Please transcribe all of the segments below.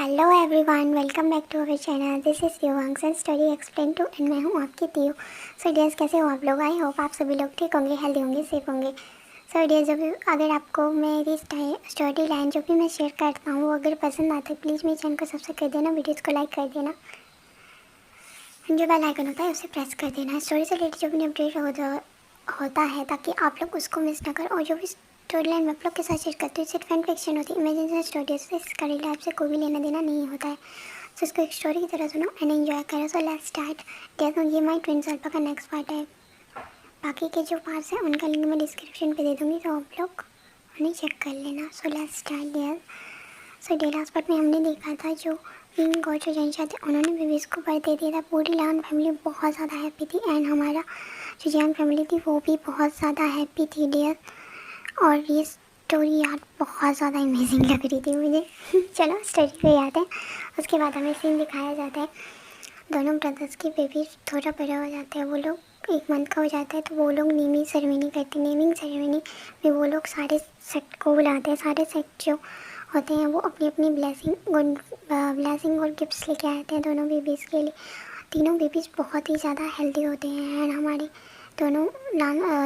Hello everyone, welcome back to our channel. This is Yuvansh study explain to and मैं हूँ आपकी तीयू। सो dears, कैसे हो आप लोग? आई होप आप सभी लोग ठीक होंगे, हेल्दी होंगे, सेफ होंगे। सो डियर्स, अगर आपको मेरी स्टोरी लाइन जो भी मैं शेयर करता हूँ वो अगर पसंद आता है, प्लीज़ मेरे चैनल को सब्सक्राइब कर देना, वीडियोज़ को लाइक कर देना, जो बेल आइकन होता है उसे प्रेस कर देना। स्टोरी से रिलेटेड जो भी अपडेट होता है ताकि आप लोग उसको मिस ना करें। और जो भी स्टोरी लाइन मैं आप लोग के साथ शेयर करती हूँ सिर्फ फैन फिक्शन होती है, इमेजिनेशन स्टोरी से इसका रिलेटेड आपसे कोई भी लेना देना नहीं होता है। सो इसको एक स्टोरी की तरह सुनो एंड एंजॉय करो। सो लेट्स स्टार्ट। देखो, ये माई ट्विंस अल्फा का नेक्स्ट पार्ट है। बाकी के जो पार्ट्स हैं उनका लिंक मैं डिस्क्रिप्शन पे दे दूँगी, तो आप लोग उन्हें चेक कर लेना। So let's start there. So the last part में हमने देखा था जो विंग और जो जैन थे उन्होंने बेबीज़ को बर्थ दे दिया था। पूरी लान फैमिली बहुत ज़्यादा हैप्पी थी एंड हमारा जो जैन फैमिली थी वो भी बहुत ज़्यादा हैप्पी थी डियर। और ये स्टोरी यार बहुत ज़्यादा अमेजिंग लग रही थी मुझे। चलो स्टोरी पे आते हैं। उसके बाद हमें सीन दिखाया जाता है दोनों ब्रदर्स की बेबी थोड़ा बड़ा हो जाता है। वो लोग 1 मंथ का हो जाता है तो वो लोग नेमिंग सेरेमनी करते हैं। नेमिंग सेरेमनी में वो लोग सारे सेक्ट को बुलाते हैं। सारे सेक्ट जो होते हैं वो अपनी अपनी ब्लेसिंग और गिफ्ट्स लेके आते हैं दोनों बेबीज़ के लिए। तीनों बेबीज़ बहुत ही ज़्यादा हेल्दी होते हैं एंड हमारे दोनों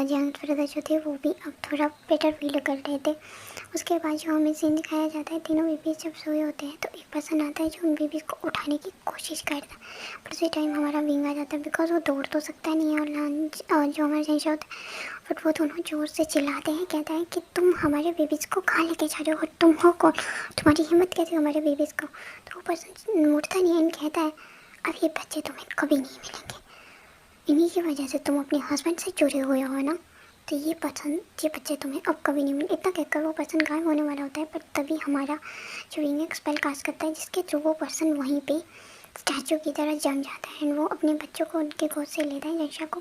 यंग ब्रदर जो थे वो भी अब थोड़ा बेटर फील कर रहे थे। उसके बाद जो हमें सीन दिखाया जाता है, तीनों बेबीज़ जब सोए होते हैं तो एक पर्सन आता है जो उन बेबीज़ को उठाने की कोशिश करता है। पर उसी टाइम हमारा विंग आ जाता है बिकॉज वो दौड़ तो सकता नहीं है और जो हमारा जेंशा होता है बट वो दोनों ज़ोर से चिल्लाते हैं। कहता है कि तुम हमारे बेबीज़ को कहाँ लेके जा रहे हो और तुम हो कौन, तुम्हारी हिम्मत कैसे हमारे बेबीज़ को। तो वो पर्सन उठता नहीं एंड कहता है अब ये बच्चे तुम्हें कभी नहीं मिलेंगे, इन्हीं की वजह से तुम अपने हस्बैंड से जुड़े हुए हो ना, तो ये बच्चे तुम्हें अब कभी नहीं मिले। इतना कहकर वो पर्सन गायब होने वाला होता है पर तभी हमारा जो रिंग एक स्पेल कास्ट करता है जिसके थ्रू वो पर्सन वहीं पे स्टैचू की तरह जम जाता है एंड वो अपने बच्चों को उनके गोद से लेता है, जैसा को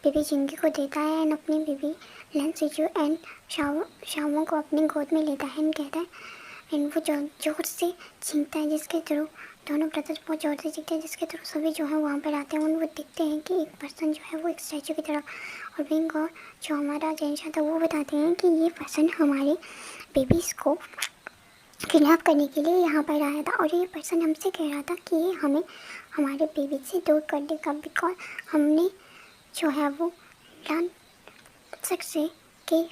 बेबी जिंगी को देता है एंड अपनी बेबी लेंसिजू एंड शामों को अपनी गोद में लेता है एंड कहता है एंड वो जोर से छींकता है जिसके थ्रू दोनों ब्रदर्स बहुत जोर से चीखते हैं, जिसके थ्रू सभी जो है वहाँ पर आते हैं। उन वो दिखते हैं कि एक पर्सन जो है वो एक स्टैचू की तरह और विंग और जो हमारा जेंशा था वो बताते हैं कि ये पर्सन हमारे बेबीज़ को किडनैप करने के लिए यहाँ पर आया था और ये पर्सन हमसे कह रहा था कि ये हमें हमारे बेबी से दूर कर देगा बिकॉज हमने जो है वो लान से के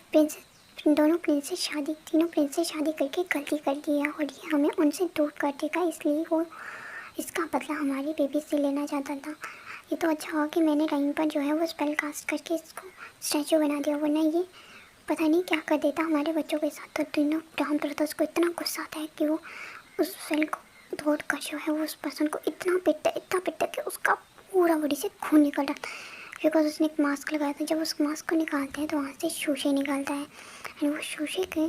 तीनों प्रिंस से शादी करके गलती कर दी है और ये हमें उनसे दूर कर देगा, इसलिए वो इसका बदला हमारी बेबी से लेना चाहता था। ये तो अच्छा हुआ कि मैंने टाइम पर जो है वो स्पेल कास्ट करके इसको स्टैचू बना दिया, वरना ये पता नहीं क्या कर देता हमारे बच्चों के साथ। तो तीनों डाउन ब्रदर्स को इतना गुस्सा आता है कि वो उस स्पेल को तोड़ कर जो है वो उस पर्सन को इतना पिटता कि उसका पूरा बॉडी से खून निकल रहा था बिकॉज उसने एक मास्क लगाया था। जब उस मास्क को निकालते हैं तो वहाँ से शूशे निकलता है एंड वो शूशे के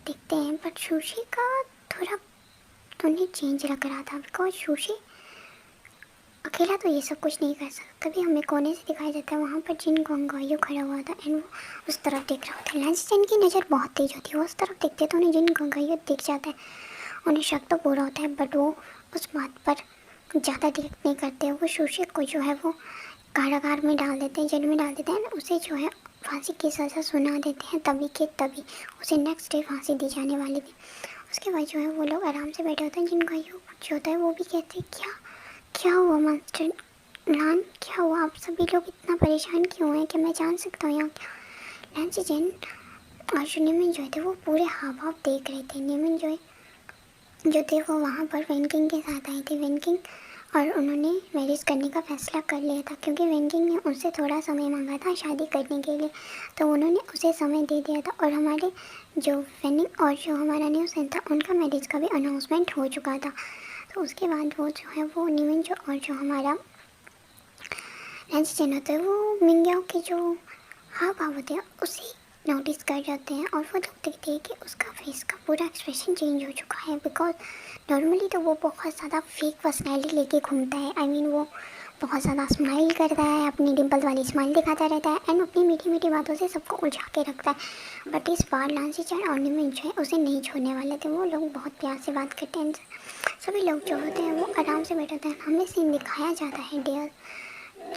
दिखते हैं बट शूशे का थोड़ा तो उन्हें चेंज लग रहा था बिकॉज शूशे अकेला तो ये सब कुछ नहीं कर सकता। तभी हमें कोने से दिखाया जाता है वहाँ पर जिन गंगाइयों खड़ा हुआ था एंड वो उस तरफ देख रहा होता है। लेंस जिन की नज़र बहुत तेज होती है, वो उस तरफ देखते तो उन्हें जिन गंगाइयों दिख जाता है। उन्हें शक तो पूरा होता है बट वो उस बात पर ज़्यादा डिटेक्ट नहीं करते। वो शूशे को जो है वो कारागार में डाल देते हैं, जेल में डाल देते हैं, उसे जो है फांसी की सज़ा सुना देते हैं। तभी के तभी उसे नेक्स्ट डे फांसी दी जाने वाली थी। उसके बाद जो है वो लोग आराम से बैठे होते हैं। जिन गायों जो होता है वो भी कहते हैं क्या क्या हुआ मास्टर लान, क्या हुआ, आप सभी लोग इतना परेशान क्यों हैं, कि मैं जान सकता हूँ यहाँ क्या। लान से जैन और नेमिन जो थे वो पूरे हाव भाव देख रहे थे। नेमिन जो थे वो वहाँ पर वेनकिंग के साथ आए थे। वेनकिंग और उन्होंने मैरिज करने का फ़ैसला कर लिया था क्योंकि वेनकिंग ने उनसे थोड़ा समय मांगा था शादी करने के लिए, तो उन्होंने उसे समय दे दिया था। और हमारे जो वेनिंग और जो हमारा न्यू सेन था उनका मैरिज का भी अनाउंसमेंट हो चुका था। तो उसके बाद वो जो है वो निमिन जो और जो हमारा लंच जन होता है वो मिंग्याओ के जो हाव भाव होते हैं उसे नोटिस कर जाते हैं और वो लोग देखते हैं कि उसका फेस का पूरा एक्सप्रेशन चेंज हो चुका है बिकॉज नॉर्मली तो वो बहुत ज़्यादा फेक पर्सनैलिटी लेके घूमता है। वो बहुत ज़्यादा स्माइल करता है, अपनी डिम्पल वाली स्माइल दिखाता रहता है एंड अपनी मीठी मीठी बातों से सबको उलझा के रखता है। बट इस बार लांसी चार ऑर्नामेंट जो है उसे नहीं छोड़ने वाले थे। वो लोग बहुत प्यार से बात करते हैं, सभी लोग जो होते हैं वो आराम से बैठे होते हैं। हमें सीन दिखाया जाता है डियर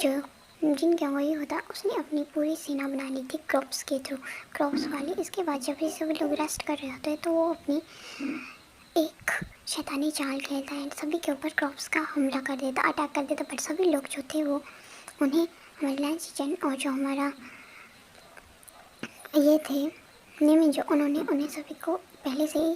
जो जिन क्या वही होता उसने अपनी पूरी सेना बना ली थी क्रॉप्स के थ्रू, क्रॉप्स वाली। इसके बाद जब ये सभी लोग रेस्ट कर रहे होते हैं तो वो अपनी एक शैतानी चाल खेलता है, सभी के ऊपर क्रॉप्स का हमला कर देता, अटैक कर देता। बट सभी लोग जो थे वो उन्हें, हमारे लैंस किचन और जो हमारा ये थे नेमी, जो उन्होंने उन्हें सभी को पहले से ही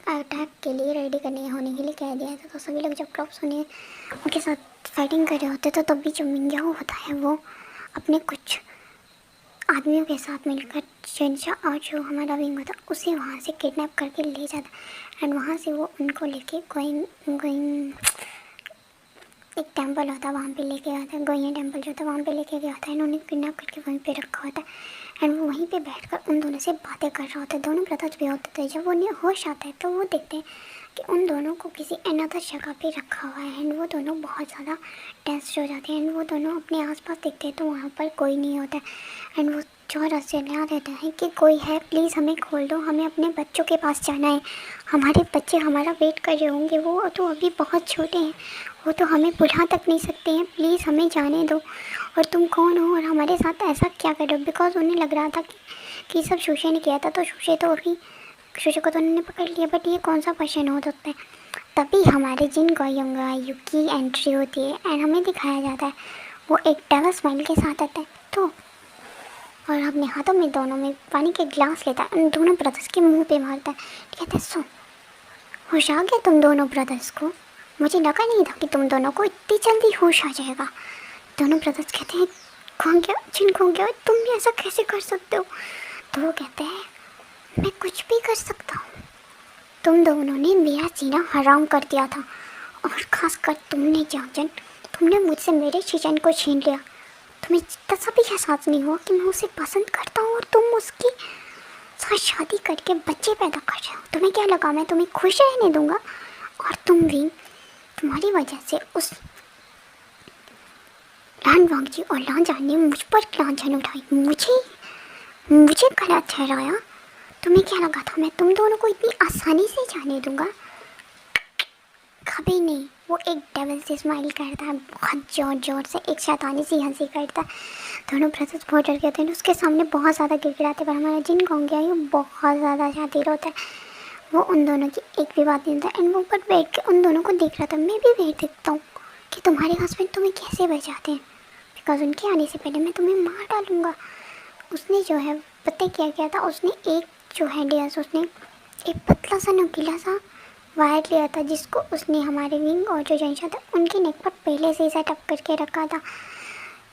अटैक के लिए रेडी करने होने के लिए कह दिया था। तो सभी लोग जब क्रॉप्स उन्हें उनके साथ फाइटिंग कर रहे होते तो तब भी जो मिंग्याओ होता है वो अपने कुछ आदमियों के साथ मिलकर जिनशा और जो हमारा विंग होता उसे वहाँ से किडनैप करके ले जाता। एंड वहाँ से वो उनको लेके गोइंग एक टेंपल होता है वहाँ पे लेके आता है, गोइंग टेंपल जो होता है वहाँ पे लेके गया था। इन्होंने किडनैप करके वहीं पे रखा होता है। एंड वो वहीं पे बैठकर उन दोनों से बातें कर रहा होता है। दोनों ब्रदर्स भी होते थे। जब उन्हें होश आता है तो वो देखते हैं कि उन दोनों को किसी अनदर जगह पे रखा हुआ है। एंड वो दोनों बहुत ज़्यादा टेंस्ड हो जाते हैं। एंड वो दोनों अपने आसपास देखते हैं तो वहाँ पर कोई नहीं होता है। एंड वो जोर से चिल्ला देता है कि कोई है, प्लीज़ हमें खोल दो, हमें अपने बच्चों के पास जाना है, हमारे बच्चे हमारा वेट कर रहे होंगे, वो तो अभी बहुत छोटे हैं, वो तो हमें बुला तक नहीं सकते हैं, प्लीज़ हमें जाने दो। और तुम कौन हो और हमारे साथ ऐसा क्या कर रहे हो? बिकॉज उन्हें लग रहा था कि सब शूशे ने किया था। तो शूशे को तो उन्होंने पकड़ लिया, बट ये कौन सा पर्सन हो सकता है? तभी हमारे जिन गोयंगा की एंट्री होती है एंड हमें दिखाया जाता है वो एक डेविल स्माइल के साथ आता है तो, और अपने हाथों में दोनों में पानी के गिलास लेता है, उन दोनों ब्रदर्स के मुंह पे मारता है। कहता है, सो होश आ गया तुम दोनों ब्रदर्स को? मुझे लगा नहीं था कि तुम दोनों को इतनी जल्दी होश आ जाएगा। दोनों ब्रदर्स कहते हैं, खो गया, तुम भी ऐसा कैसे कर सकते हो? तो वो कहते हैं, मैं कुछ भी कर सकता हूँ। तुम दोनों ने मेरा जीना हराम कर दिया था, और ख़ासकर तुमने जाजन, तुमने मुझसे मेरे शिजन को छीन लिया। तुम्हें तसा भी एहसास नहीं हुआ कि मैं उसे पसंद करता हूँ और तुम उसकी साथ शादी करके बच्चे पैदा कर रहे हो। तुम्हें क्या लगा मैं तुम्हें खुश रहने दूंगा? और तुम भी, तुम्हारी वजह से उस लान वांगजी और लान जान ने मुझ पर लांछन उठाई, मुझे गलत ठहराया। तुम्हें क्या लगा था मैं तुम दोनों को इतनी आसानी से जाने दूंगा? कभी नहीं। वो एक डेविल से स्माइल करता है, बहुत जोर से एक शैतानी सी हंसी करता है। दोनों ब्रदर्स बहुत डर गए थे, उसके सामने बहुत ज़्यादा गिड़गिड़ाते, पर हमारा जिन गोंगिया ये बहुत ज़्यादा शातिर होता है। वो उन दोनों की एक भी बात नहीं होता। एंड वो ऊपर बैठ के उन दोनों को देख रहा था। मैं भी वेट देखता हूँ कि तुम्हारे हस्बैंड तुम्हें कैसे बचाते हैं, बिकॉज उनके आने से पहले मैं तुम्हें मार डालूँगा। उसने जो है पता क्या किया था, उसने एक जो है डियर्स, उसने एक पतला सा नुकीला सा वायर लिया था जिसको उसने हमारे विंग और जो जनशा था उनके नेक पर पहले से सेटअप करके रखा था।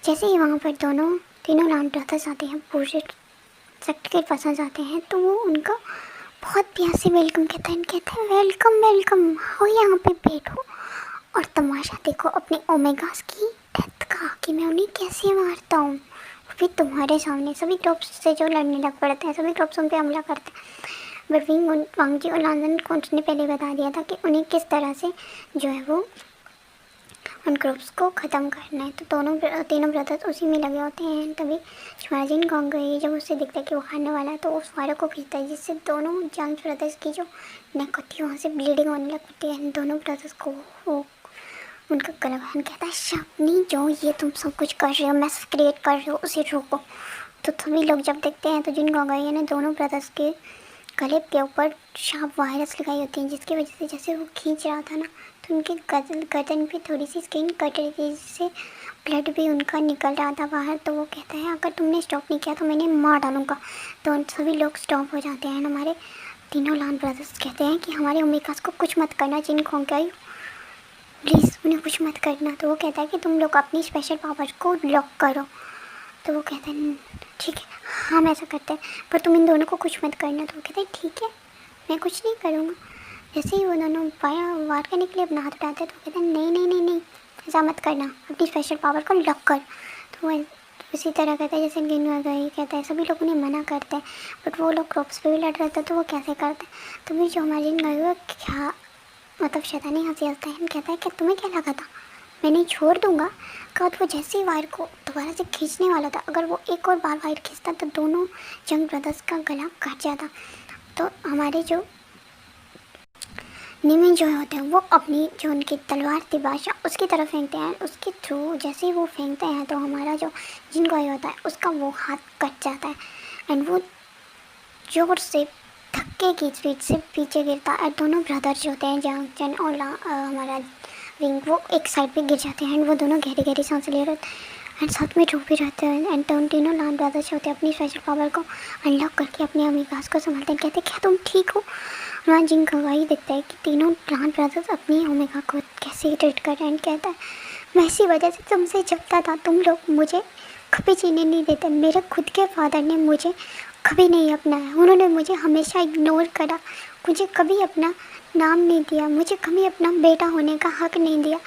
जैसे ही वहाँ पर तीनों लान ब्रदर्स आते हैं, पूरे सेक्ट के पसंद आते हैं, तो वो उनका बहुत प्यार से वेलकम कहता है। कहते हैं, वेलकम हो, यहाँ पे बैठो और तमाशा देखो अपने ओमेगास की डेथ का, कि मैं उन्हें कैसे मारता हूँ फिर तुम्हारे सामने। सभी ग्रुप्स से जो लड़ने लग पड़ते हैं, सभी ग्रुप्स उन पर हमला करते हैं। बट विंग वांगजी और लांजन को उसने पहले बता दिया था कि उन्हें किस तरह से जो है वो उन ग्रुप्स को ख़त्म करना है। तो तीनों ब्रदर्स उसी में लगे होते हैं। तभी शिवाजिन गोंग गई, जब उससे दिखता है कि वो खाने वाला है तो उस फायर को खींचता है, जिससे दोनों जंग ब्रदर्स की जो नेक होती है वहाँ से ब्लीडिंग होने लग पड़ती है। दोनों ब्रदर्स को वो उनका गला बहन कहता है, शापनी जो ये तुम सब कुछ कर रहे हो, मैस क्रिएट कर रहे हो, उसे रोको। तो सभी लोग जब देखते हैं तो जिन गोंगाई ने दोनों ब्रदर्स के गले के ऊपर शार्प वायरस लगाई होती हैं, जिसकी वजह से जैसे वो खींच रहा था ना तो उनके गर्दन पे थोड़ी सी स्किन कट रही थी, जिससे ब्लड भी उनका निकल रहा था बाहर। तो वो कहता है, अगर तुमने स्टॉप नहीं किया तो मैंने मार डालूँगा। तो सभी लोग स्टॉप हो जाते हैं। हमारे तीनों लान ब्रदर्स कहते हैं कि हमारे ओमेगास को कुछ मत करना, जिन गोंगाई प्लीज़ उन्हें कुछ मत करना। तो वो कहता है कि तुम लोग अपनी स्पेशल पावर को लॉक करो। तो वो कहते हैं, ठीक है, हम ऐसा करते हैं, पर तुम इन दोनों को कुछ मत करना। तो वो कहते हैं, ठीक है, मैं कुछ नहीं करूँगा। जैसे ही वो दोनों वार करने के लिए अपना हाथ उठाते हैं तो कहते हैं, नहीं, ऐसा मत करना, अपनी स्पेशल पावर को लॉक कर। तो वो उसी तरह कहते हैं जैसे गिन गई कहता है। सभी लोग उन्हें मना करते हैं, बट वो लोग क्रॉप्स पे भी लड़ रहे थे तो वो कैसे करते हैं। तो भी जो हमारी गई हुआ क्या मतलब शैतानी हंसी हंसता है, कहता है कि तुम्हें क्या लगा था मैं नहीं छोड़ दूंगा? कहा वो जैसे ही वायर को दोबारा से खींचने वाला था, अगर वो एक और बार वायर खींचता तो दोनों जंग ब्रदर्स का गला कट जाता। तो हमारे जो निमिन जो होते हैं वो अपनी जो उनकी तलवार थी बादशाह उसकी तरफ फेंकते हैं। उसके थ्रू जैसे ही वो फेंकते हैं तो हमारा जो जिन गोई होता है उसका वो हाथ कट जाता है। एंड वो जोर से धक्के धक्के की स्पीड से पीछे गिरता है। दोनों ब्रदर्स जो होते हैं जंगचन और हमारा विंग, वो एक साइड पे गिर जाते हैं एंड वो दोनों गहरी गहरी सांस ले रहे हैं एंड साथ में रो भी रहते हैं। एंड तो तीनों लान ब्रदर्स होते हैं अपनी स्पेशल पावर को अनलॉक करके अपने अमीकास को संभालते हैं। कहते क्या तुम ठीक हो? वहाँ जिंग गवाही देखता है कि तीनों लान ब्रदर्स अपनी ओमेगा को कैसे ट्रीट कर रहे हैं एंड कहता है मैं इसी वजह से तुमसे जलता था, तुम लोग मुझे कभी जीने नहीं देते। मेरे खुद के फादर ने मुझे कभी नहीं अपनाया, उन्होंने मुझे हमेशा इग्नोर करा, मुझे कभी अपना नाम नहीं दिया, मुझे कभी अपना बेटा होने का हक नहीं दिया।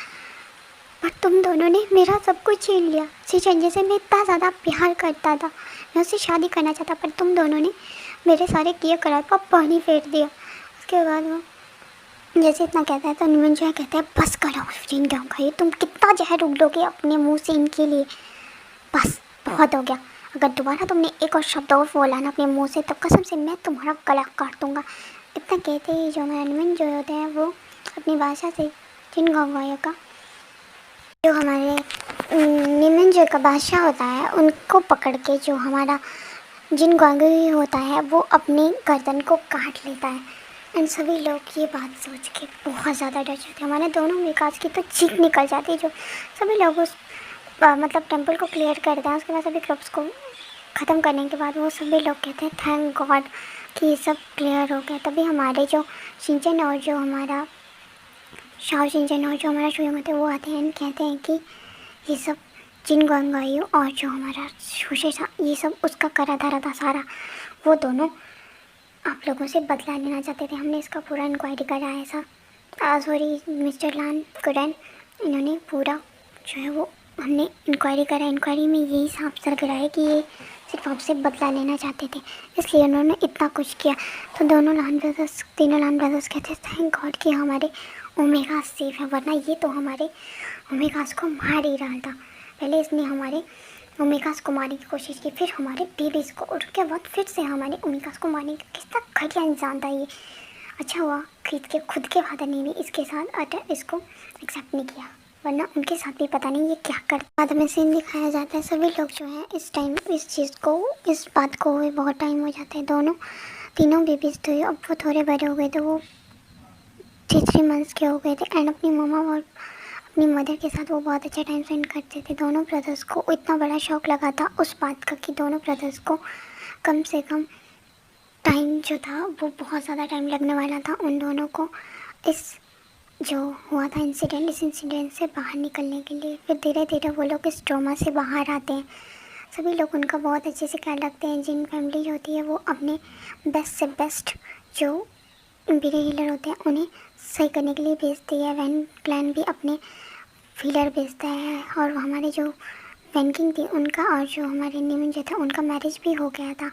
पर तुम दोनों ने मेरा सब कुछ छीन लिया। सिचंजे से मैं इतना ज़्यादा प्यार करता था, मैं उससे शादी करना चाहता, पर तुम दोनों ने मेरे सारे किए करार पर पानी फेर दिया। उसके बाद वो जैसे इतना कहता है तो निमन जो है कहता है बस करो जिन गाँव का, ये तुम कितना जहर उगलोगे अपने मुँह से इनके लिए, बस बहुत हो गया। अगर दोबारा तुमने एक और शब्द और बोला ना अपने मुंह से तो कसम से मैं तुम्हारा गला काट दूंगा। इतना कहते ही जो मैनमेन जो होते हैं वो अपनी भाषा से जिन गवायों का जो हमारे निमन जो का बादशाह होता है उनको पकड़ के जो हमारा जिन गवाई होता है वो अपनी गर्दन को काट लेता है। एंड सभी लोग ये बात सोच के बहुत ज़्यादा डर जाते हैं। हमारे दोनों विकास की तो चीख निकल जाती है। जो सभी लोग उस मतलब टेंपल को क्लियर करते हैं, उसके बाद सभी क्लब्स को ख़त्म करने के बाद वो सभी लोग कहते हैं थैंक गॉड कि ये सब क्लियर हो गया। तभी हमारे जो शिनचैन और जो हमारा शाओ शिनचैन और जो हमारा शुयंग होते हैं वो आते हैं कहते हैं कि ये सब जिन गंगाइयों और जो हमारा शुशे था ये सब उसका करा धरा था सारा, वो दोनों आप लोगों से बदला लेना चाहते थे। हमने इसका पूरा इंक्वायरी करा है ऐसा सॉरी मिस्टर लान कुरैन, इन्होंने पूरा जो है वो हमने इंक्वायरी करा। इंक्वायरी में यही साफ सर गिरा है कि ये सिर्फ आपसे बदला लेना चाहते थे, इसलिए उन्होंने इतना कुछ किया। तो दोनों लान ब्रदर्स तीनों लान ब्रदर्स कहते थैंक गॉड कि हमारे ओमेगा सेफ है, वरना ये तो हमारे ओमेगास को मार ही रहा था। पहले इसने हमारे ओमेगास को मारने की कोशिश की, फिर हमारे बेबीज़ को, और उसके बाद फिर से हमारे ओमेगास को मारने का कितना घटिया इंसान था ये। अच्छा हुआ खुद के फादर ने भी इसके साथ इसको एक्सेप्ट नहीं किया, वरना उनके साथ भी पता नहीं ये क्या करता। बाद में सीन दिखाया जाता है सभी लोग जो हैं इस टाइम इस बात को हुए बहुत टाइम हो जाता है। तीनों बेबीज थे, अब वो थोड़े बड़े हो गए थे, वो 3 मंथ्स के हो गए थे एंड अपनी मम्मा और अपनी मदर के साथ वो बहुत अच्छा टाइम स्पेंड करते थे। दोनों ब्रदर्स को इतना बड़ा शौक लगा था उस बात का कि दोनों ब्रदर्स को कम से कम टाइम जो था वो बहुत ज़्यादा टाइम लगने वाला था उन दोनों को इस जो हुआ था इंसिडेंट, इस इंसिडेंट से बाहर निकलने के लिए। फिर धीरे धीरे वो लोग इस ट्रॉमा से बाहर आते हैं। सभी लोग उनका बहुत अच्छे से ख्याल रखते हैं। जिन फैमिली जो होती है वो अपने बेस्ट से बेस्ट जो बीरे हीलर होते हैं उन्हें सही करने के लिए भेजती है। वैन क्लैन भी अपने हीलर भेजता है। और हमारे जो वैन किंग थी उनका और जो हमारे निमिन जो था उनका मैरिज भी हो गया था,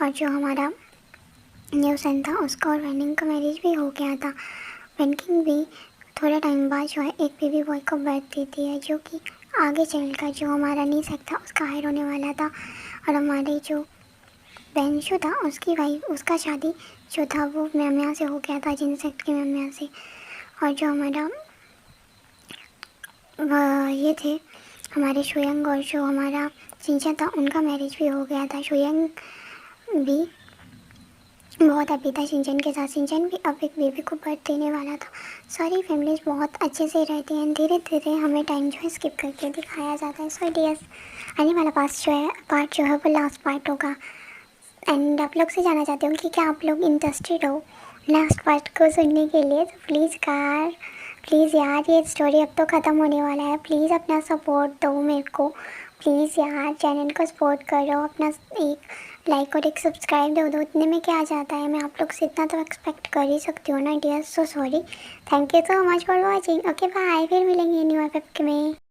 और जो हमारा न्यू सन था उसका और वैनिंग का मैरिज भी हो गया था। वैन किंग भी थोड़ा टाइम बाद जो है एक बेबी बॉय को बर्थ देती है, जो कि आगे चलकर जो हमारा नीसेक था उसका हायर होने वाला था। और हमारे जो बेंशु था उसकी वाइफ, उसका शादी जो था वो म्याम्या से हो गया था, जिनसेक के म्याम्या से। और जो हमारा ये थे हमारे शुयंग और जो हमारा सिंचा था उनका मैरिज भी हो गया था। शुयंग भी बहुत हैप्पी था शिनचैन के साथ। शिनचैन भी अब एक बेबी को बर्थ देने वाला था। सारी फैमिलीज बहुत अच्छे से रहती हैं। धीरे धीरे हमें टाइम जो है स्किप करके दिखाया जाता है। सो डियर्स, आने वाला पार्ट जो है वो लास्ट पार्ट होगा। एंड आप लोग से जानना चाहती हूँ कि क्या आप लोग इंटरेस्टेड हो लास्ट पार्ट को सुनने के लिए? तो प्लीज़ यार ये स्टोरी अब तो ख़त्म होने वाला है। प्लीज़ अपना सपोर्ट दो मेरे को, प्लीज़ यार चैनल को सपोर्ट करो, अपना एक लाइक और एक सब्सक्राइब दो इतने में क्या आ जाता है। मैं आप लोग से इतना तो एक्सपेक्ट कर ही सकती हूँ ना dear. So sorry, thank you so much for watching. Okay bye, फिर मिलेंगे न्यू एपिसोड में।